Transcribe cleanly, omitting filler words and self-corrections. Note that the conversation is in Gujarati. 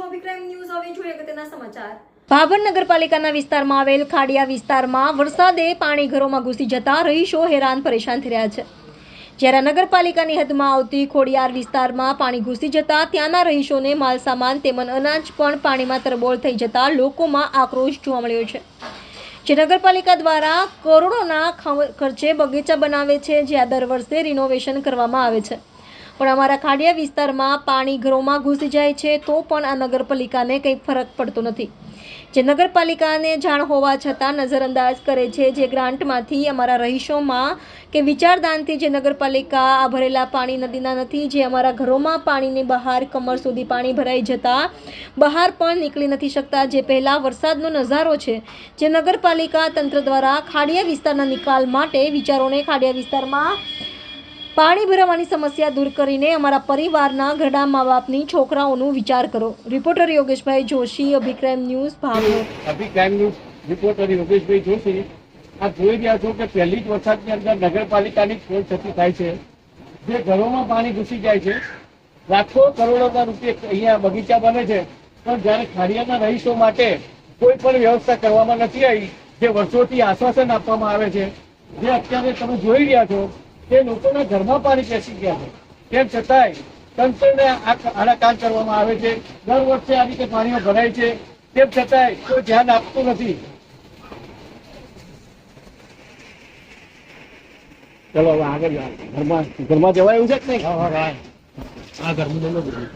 છો અભિક્રાઇમ ન્યૂઝ. હવે જોઈએ અગત્યના સમાચાર. ભાભર નગરપાલિકાના વિસ્તારમાં આવેલ ખાડિયા વિસ્તારમાં વરસાદે પાણી ઘરોમાં ઘૂસી જતા રહીશો હેરાન પરેશાન થઈ રહ્યા છે. જ્યારે નગરપાલિકાની હદમાં આવતી ખોડિયાર વિસ્તારમાં પાણી ઘૂસી જતા ત્યાંના રહીશોને માલસામાન તેમજ અનાજ પણ પાણીમાં તરબોળ થઈ જતા લોકોમાં આક્રોશ જોવા મળ્યો છે. જે નગરપાલિકા દ્વારા કરોડોના ખર્ચે બગીચા બનાવે છે, જે આ દર વર્ષે રિનોવેશન કરવામાં આવે છે, પણ અમારા ખાડિયા વિસ્તારમાં પાણી ઘરોમાં ઘૂસી જાય છે તો પણ આ નગરપાલિકાને કંઈ ફરક પડતો નથી. જે નગરપાલિકાને જાણ હોવા છતાં નજરઅંદાજ કરે છે. જે ગ્રાન્ટમાંથી અમારા રહીશોમાં કે વિચારદાનથી જે નગરપાલિકા આ ભરેલા પાણી નદીના નથી, જે અમારા ઘરોમાં પાણીની બહાર કમર સુધી પાણી ભરાઈ જતા બહાર પણ નીકળી નથી શકતા. જે પહેલા વરસાદનો નજારો છે, જે નગરપાલિકા તંત્ર દ્વારા ખાડિયા વિસ્તારના નિકાલ માટે વિચારોને ખાડિયા વિસ્તારમાં પાણી ભરાવાની સમસ્યા દૂર કરીને અમારા પરિવારના ઘરડા મા બાપની છોકરાઓનું વિચાર કરો. Reporter Yogeshbhai Joshi, Abhi Crime News, Bhavnagar. Abhi Crime News reporter Yogeshbhai Joshi. આપ જોઈ રહ્યા છો કે પહેલી જ વરસાદની અંદર નગરપાલિકાની ખોળ થતી થાય છે. જે ઘરોમાં પાણી ઘૂસી જાય છે. લાખો કરોડોના રૂપિયા અહીંયા બગીચા બને છે, પણ જ્યારે ખાડિયાના રહીશો માટે કોઈ પણ વ્યવસ્થા કરવામાં નથી આવી. જે વર્ષોથી આશ્વાસન આપવામાં આવે છે, જે અત્યારે તમે જોઈ રહ્યા છો કે લોકોના ઘરમાં પાણી બેસી ગયા છે, તેમ છતાંય તંત્રને આડા કામ કરવામાં આવે છે. દર વર્ષે આ રીતે પાણીઓ ભરાય છે, તેમ છતાંય કોઈ ધ્યાન આપતું નથી. ચલો હવે આગળ ઘરમાં જવાય એવું છે કે નહીં? હા ઘરમાં